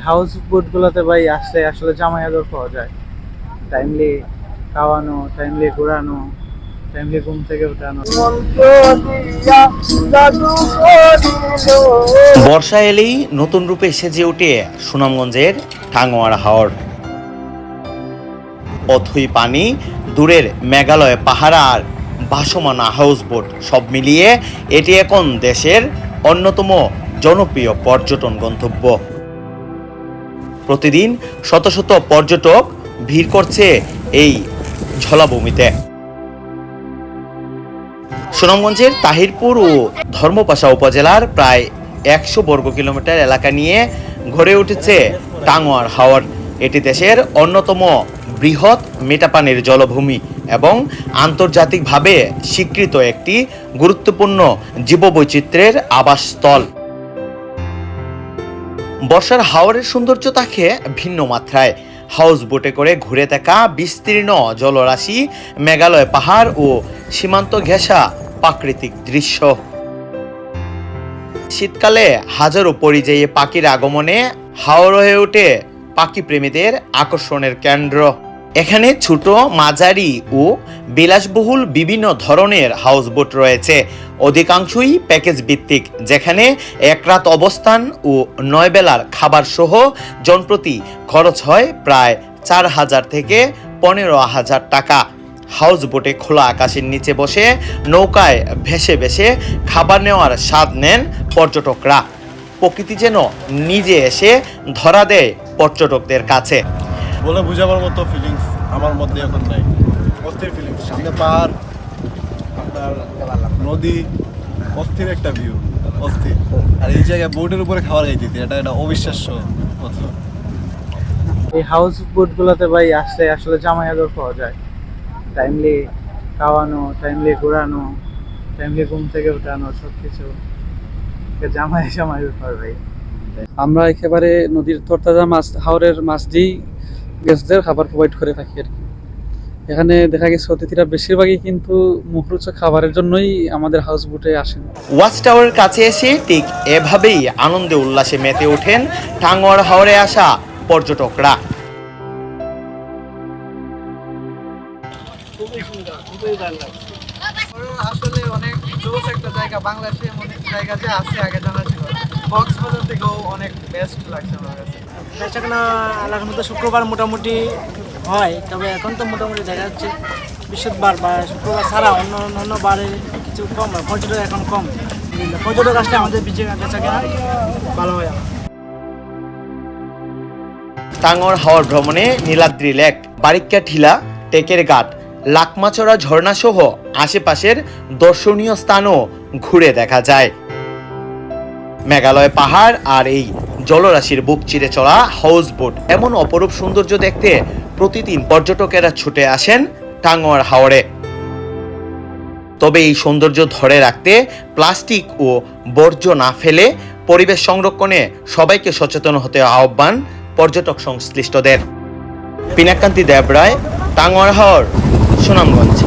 House বোটগুলোতে ভাই আসলে আসলে জামাই আদর পাওয়া যায়। টাইমলি খাওয়ানো, টাইমলি ঘোরানো, টাইমলি ঘুম থেকে উঠানো। বর্ষা এলেই নতুন রূপে সেজে ওঠে সুনামগঞ্জের টাঙ্গুয়ার হাওর। অথই পানি, দূরের মেঘালয় পাহাড় আর ভাসমান হাউস বোট সব মিলিয়ে এটি এখন দেশের অন্যতম জনপ্রিয় পর্যটন গন্তব্য। প্রতিদিন শত শত পর্যটক ভিড় করছে এই জলাভূমিতে। সুনামগঞ্জের তাহিরপুর ও ধর্মপাশা উপজেলার প্রায় 100 বর্গ কিলোমিটার এলাকা নিয়ে গড়ে উঠেছে টাঙ্গুয়ার হাওর। এটি দেশের অন্যতম বৃহৎ মেটাপানির জলভূমি এবং আন্তর্জাতিকভাবে স্বীকৃত একটি গুরুত্বপূর্ণ জীববৈচিত্র্যের আবাসস্থল। বর্ষার হাওরের সৌন্দর্য থাকে ভিন্ন মাত্রায়। হাউস বোটে করে ঘুরে দেখা বিস্তীর্ণ জলরাশি, মেঘালয় পাহাড় ও সীমান্ত ঘেঁষা প্রাকৃতিক দৃশ্য। শীতকালে হাজারো পরিযায়ী পাখির আগমনে হাওর হয়ে ওঠে পাখি প্রেমীদের আকর্ষণের কেন্দ্র। এখানে ছোট, মাঝারি ও বিলাসবহুল বিভিন্ন ধরনের হাউস বোট রয়েছে। অধিকাংশই প্যাকেজ ভিত্তিক, যেখানে এক রাত অবস্থান ও 9 বেলার খাবার সহ জনপ্রতি খরচ হয় প্রায় 4,000 থেকে 15,000 টাকা। হাউস বোটে খোলা আকাশের নিচে বসে নৌকায় ভেসে ভেসে খাবার নেওয়ার স্বাদ নেন পর্যটকরা। প্রকৃতি যেন নিজে এসে ধরা দেয় পর্যটকদের কাছে। বলে বোঝাবার মতো ফিলিংস আমার মধ্যে এখন নাই। অস্থির ফিলিংস, সামনে পাহাড়, আপনার নদী, অস্থির একটা ভিউ, অস্থির। আর এই জায়গায় বোটের উপরে খাবার খাইতেছি, এটা একটা অবিশ্বাস্য কথা। এই হাউস বোটগুলোতে ভাই আসলে আসলে জামাই আদর পাওয়া যায়। টাইমলি খাওয়ানো, টাইমলি ঘোরানো, টাইমলি ঘুম থেকে উঠানো, সবকিছু জামাই জামাই ব্যাপার ভাই। আমরা একেবারে নদীর তরতাজা মাছ, হাওরের মাছ দিয়েই গেস্টদের খাবার প্রোভাইড করে থাকি আর কি। এখানে দেখা গেছে অতিথিরা বেশিরভাগই কিন্তু মুখরোচক খাবারের জন্যই আমাদের হাউস বোটে আসেন। ওয়াচ টাওয়ারের কাছে এসে ঠিক এভাবেই আনন্দে উল্লাসে মেতে ওঠেন টাঙ্গুয়ার হাওরে আসা পর্যটকরা। আসলে অনেক জোস একটা জায়গা, বাংলাদেশে অনেক জায়গা যে আছে আগে জানা ছিল। কক্সবাজার থেকেও অনেক বেস্ট লাগছে আমার কাছে। বেচাকেনা এলাকার মধ্যে শুক্রবার মোটামুটি হয়, তবে এখন তো মোটামুটি দেখা যাচ্ছে বৃহস্পতিবার বা শুক্রবার ছাড়া অন্য বারে কিছু কম হয়। পর্যটক এখন কম, পর্যটক আসলে আমাদের বেচাকেনা ভালো হয়। টাঙ্গুয়ার হাওর ভ্রমণে নীলাদ্রি লেক, বারিক্কা টিলা, টেকের ঘাট, লাকমাচড়া ঝর্ণা সহ আশেপাশের দর্শনীয় স্থানও ঘুরে দেখা যায়। মেঘালয় পাহাড় আর এই জলরাশির বুক চিরে চলা হাউস বোট এমন অপরূপ সৌন্দর্য দেখতে প্রতিদিন পর্যটকেরা ছুটে আসেন টাঙ্গুয়ার হাওরে। তবে এই সৌন্দর্য ধরে রাখতে প্লাস্টিক ও বর্জ্য না ফেলে পরিবেশ সংরক্ষণে সবাইকে সচেতন হতে আহ্বান পর্যটক সংশ্লিষ্টদের। পিনাকান্তি দেবরায়, টাঙ্গুয়ার হাওর, সুনামগঞ্জ।